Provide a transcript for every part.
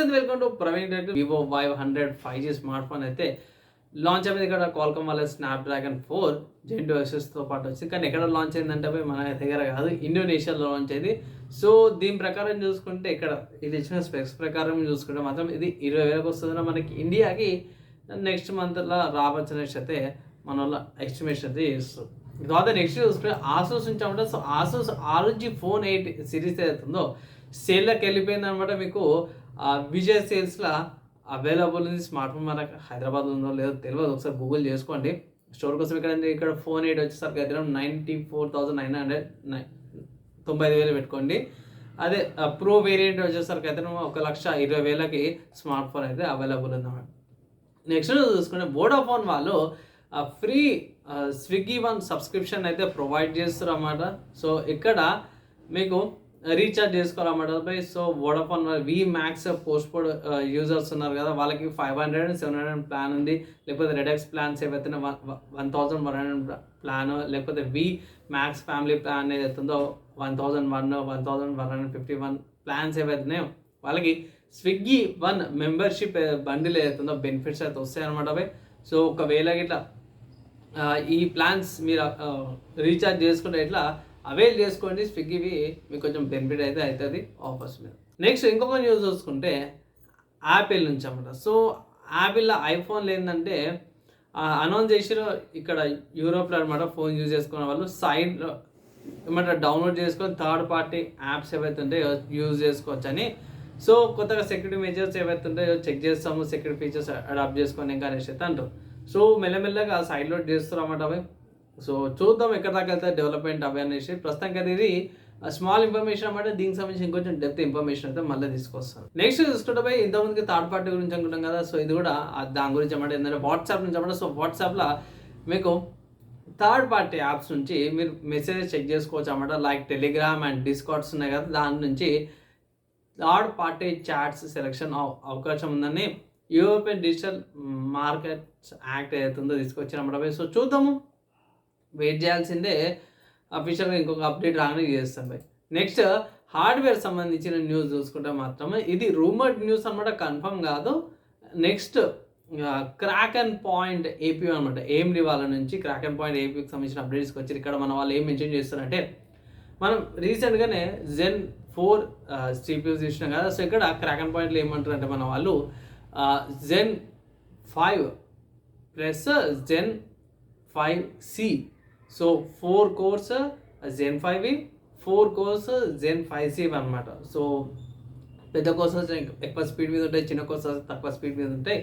నమస్తే, welcome to Praveen Reddy. Vivo Y100 5G smart phone అయితే launch అయింది. ఇక్కడ క్వాల్కమ్ వాళ్ళ స్నాప్డ్రాగన్ 4 Gen 2 SoCతో పాటు వచ్చింది. కానీ ఎక్కడ లాంచ్ అయిందంటే మన దగ్గర కాదు, ఇండోనేషియాలో లాంచ్ అయింది. సో దీని ప్రకారం చూసుకుంటే ఇక్కడ ఇది ఇచ్చిన స్పెక్స్ ప్రకారం చూసుకుంటే మాత్రం ఇది 20,000కి వస్తుందని మనకి ఇండియాకి నెక్స్ట్ మంత్లో రావచ్చు అయితే మన వాళ్ళ ఎస్టిమేషన్ అయితే చేస్తుంది. తర్వాత నెక్స్ట్ చూసుకుంటే ఆసూస్ నుంచి అనమాట. So Asus ROG Phone 8 series ఏదైతుందో సేల్లోకి వెళ్ళిపోయింది అనమాట. మీకు విజయ్ సేల్స్లో అవైలబుల్ ఉంది. స్మార్ట్ ఫోన్ మనకు హైదరాబాద్ ఉందో లేదో తెలియదు, ఒకసారి గూగుల్ చేసుకోండి. స్టోర్ కోసం ఇక్కడ Phone 8 వచ్చేసరికి అయితే 94,900 95,000 పెట్టుకోండి. అదే ప్రో వేరియంట్ వచ్చేసరికి అయితే 1,20,000కి స్మార్ట్ ఫోన్ అయితే అవైలబుల్ ఉందన్నమాట. నెక్స్ట్ చూసుకుంటే వోడాఫోన్ వాళ్ళు ఫ్రీ స్విగ్గీ వన్ సబ్స్క్రిప్షన్ అయితే ప్రొవైడ్ చేస్తారు అన్నమాట. సో ఇక్కడ మీకు రీఛార్జ్ చేసుకోవాలన్నమాట. So Vodafone V max postpaid users ఉన్నారు కదా, వాళ్ళకి 500 700 ప్లాన్ ఉంది. లేకపోతే రెడెక్స్ ప్లాన్స్ ఏవైతే 1,100 ప్లాన్, లేకపోతే వి మ్యాక్స్ ఫ్యామిలీ ప్లాన్ ఏదైతుందో 1,001 1,151 ప్లాన్స్ ఏవైతున్నాయో వాళ్ళకి స్విగ్గీ వన్ మెంబర్షిప్ బండిల్ ఏదైతుందో బెనిఫిట్స్ అయితే వస్తాయన్నమాట. సో ఒకవేళ ఇట్లా ఈ ప్లాన్స్ మీరు రీఛార్జ్ చేసుకుంటే ఇట్లా అవైల్ చేసుకోండి. స్విగ్గీవి మీకు కొంచెం బెనిఫిట్ అయితే అవుతుంది ఆఫర్స్ మీద. నెక్స్ట్ ఇంకొక న్యూస్ చూసుకుంటే యాపిల్ నుంచి అన్నమాట. సో యాపిల్లో ఐఫోన్లు ఏంటంటే అనౌన్స్ చేసిరు ఇక్కడ యూరోప్లో అనమాట. ఫోన్ యూజ్ చేసుకునే వాళ్ళు సైడ్లో ఏమంటే డౌన్లోడ్ చేసుకొని థర్డ్ పార్టీ యాప్స్ ఏవైతే ఉంటాయో యూజ్ చేసుకోవచ్చు అని. సో కొత్తగా సెక్యూరిటీ మెజర్స్ ఏవైతే ఉంటాయో చెక్ చేస్తాము, సెక్యూరిటీ ఫీచర్స్ అడాప్ట్ చేసుకొని ఇంకా అనేసి అయితే అంటారు. సో మెల్లమెల్లగా సైడ్ లోడ్ చేస్తారు అన్నమాట అవి. సో చూద్దాం ఎక్కడ దాకా వెళ్తే డెవలప్మెంట్ అవి అనేసి. ప్రస్తుతానికి అది ఇది స్మాల్ ఇన్ఫర్మేషన్ అన్నమాట. దీనికి సంబంధించి ఇంకొంచెం డెప్త్ ఇన్ఫర్మేషన్ అయితే మళ్ళీ తీసుకొస్తాను. నెక్స్ట్ చూసుకుంటే ఇంతకుముందుకి థర్డ్ పార్టీ గురించి అనుకుంటాం కదా. సో ఇది కూడా దాని గురించి అన్నమాట. ఏంటంటే వాట్సాప్ నుంచి అన్నమాట. సో వాట్సాప్లో మీకు థర్డ్ పార్టీ యాప్స్ నుంచి మీరు మెసేజెస్ చెక్ చేసుకోవచ్చు అన్నమాట. లైక్ టెలిగ్రామ్ అండ్ డిస్కార్డ్స్ ఉన్నాయి కదా, దాని నుంచి థర్డ్ పార్టీ చాట్స్ సెలెక్షన్ అవకాశం ఉందని యూరోపియన్ డిజిటల్ మార్కెట్స్ యాక్ట్ ఏదైతుందో తీసుకొచ్చారన్నమాట. సో చూద్దాము, వెయిట్ చేయాల్సిందే. అఫీషియల్గా ఇంకొక అప్డేట్ రాగానే చేస్తాం బై. నెక్స్ట్ హార్డ్వేర్ సంబంధించిన న్యూస్ చూసుకుంటే మాత్రమే ఇది రూమర్డ్ న్యూస్ అనమాట, కన్ఫర్మ్ కాదు. నెక్స్ట్ క్రాకెన్ పాయింట్ ఏపీ అనమాట. AMD వాళ్ళ నుంచి క్రాకెన్ పాయింట్ ఏపీకి సంబంధించిన అప్డేట్స్ వచ్చి ఇక్కడ మన వాళ్ళు ఏం మెన్షన్ చేస్తారంటే, మనం రీసెంట్గానే Zen 4 CPU చూసినాం కదా. సో ఇక్కడ క్రాకెన్ పాయింట్లో ఏమంటారు అంటే మన వాళ్ళు Zen 5 plus Zen 5C. So 4 cores Zen 5, 4 cores Zen 5C అనమాట. సో పెద్ద కోర్స్ ఎక్కువ స్పీడ్ మీద ఉంటాయి, చిన్న కోర్స్ తక్కువ స్పీడ్ మీద ఉంటాయి.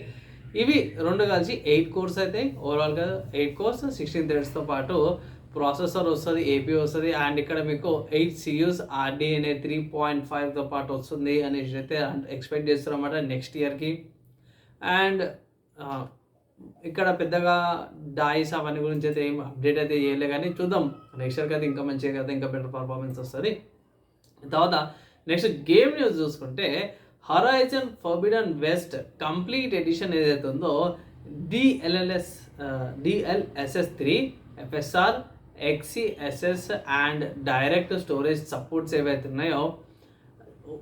ఇవి రెండు కలిసి 8 cores అయితే ఓవరాల్గా 8 cores 16 threadsతో పాటు ప్రాసెసర్ వస్తుంది, ఏపీ వస్తుంది. అండ్ ఇక్కడ మీకు 8 CUs RDNA 3.5తో పాటు వస్తుంది అనేసి అయితే ఎక్స్పెక్ట్ చేస్తారు అన్నమాట నెక్స్ట్ ఇయర్కి. అండ్ ఇక్కడ పెద్దగా డాయిస్ అవన్నీ గురించి అయితే ఏం అప్డేట్ అయితే చేయలే, కానీ చూద్దాం నెక్స్ట్ ఇయర్కి అయితే ఇంకా మంచిగా కదా, ఇంకా బెటర్ పర్ఫార్మెన్స్ వస్తుంది. తర్వాత నెక్స్ట్ గేమ్ న్యూస్ చూసుకుంటే Horizon Forbidden West complete edition ఏదైతే ఉందో DLSS 3 FSR XeSS and direct storage supports ఏవైతే ఉన్నాయో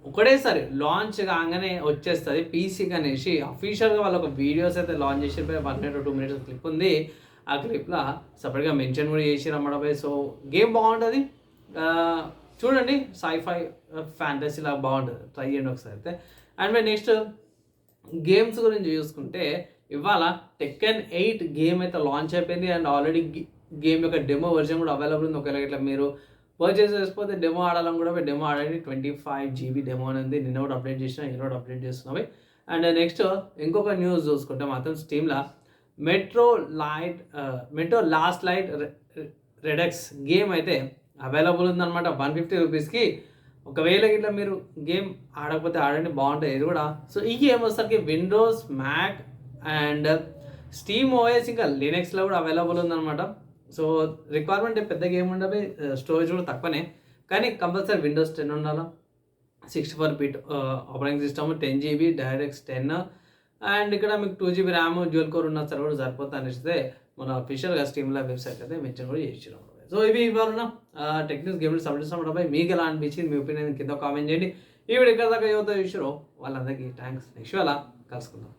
ఒకటేసారి లాంచ్ కాగానే వచ్చేస్తుంది పీసీకి అనేసి అఫీషియల్గా వాళ్ళు ఒక వీడియోస్ అయితే లాంచ్ చేసి 1 minute 2 minutes క్లిప్ ఉంది. ఆ క్లిప్లో సపరేట్గా మెన్షన్ కూడా చేసి రమ్మడపై. సో గేమ్ బాగుంటుంది, చూడండి. సైఫై ఫ్యాంటసీలా బాగుంటుంది, ట్రై చేయండి ఒకసారి అయితే. అండ్ నెక్స్ట్ గేమ్స్ గురించి చూసుకుంటే ఇవాళ టెక్కన్ 8 గేమ్ అయితే లాంచ్ అయిపోయింది. అండ్ ఆల్రెడీ గేమ్ యొక్క డెమో వర్షన్ కూడా అవైలబుల్ ఉంది. ఒకవేళ ఇట్లా మీరు పర్చేస్ చేసుకోతే డెమో ఆడాలని కూడా డెమో ఆడండి. 25 GB డెమో అనేది నిన్న కూడా అప్డేట్ చేసిన, ఈరోజు కూడా అప్డేట్ చేస్తున్నాయి. అండ్ నెక్స్ట్ ఇంకొక న్యూస్ చూసుకుంటే మాత్రం స్టీమ్లో Metro Last Light Redux game అయితే అవైలబుల్ ఉందన్నమాట 150 రూపీస్కి. ఒకవేళ ఇట్లా మీరు గేమ్ ఆడకపోతే ఆడండి, బాగుంటుంది ఇది కూడా. సో ఈ గేమ్ వచ్చేసరికి Windows, Mac and Steam OS ఇంకా లినక్స్లో కూడా అవైలబుల్ ఉందన్నమాట. సో రిక్వైర్మెంట్ పెద్ద గేమ్ ఉండదు, స్టోరేజ్ కూడా తక్కువనే, కానీ కంపల్సరీ విండోస్ 10 ఉండాలి, 64-bit operating system, 10 GB DirectX 10. And ఇక్కడ మీకు 2 GB ర్యామ్ డ్యూయల్ కోర్ ఉన్న సరే కూడా సరిపోతుంది అనేసి మన అఫీషియల్గా స్టీమ్లో వెబ్సైట్ అయితే మెన్షన్ కూడా చేసినాం. సో ఇవి ఇవాళ టెక్నిక్స్ గేమ్స్ సబ్జెక్ట్స్ అన్నమాట. మీకు ఎలా అనిపించింది, మీ ఒపీనియన్ కింద కామెంట్ చేయండి. ఈ వీడియో ఎక్కడ దాకా యువత చూసారో వాళ్ళందరికీ థ్యాంక్స్. నెక్స్ట్ వేళ కలుసుకుందాం.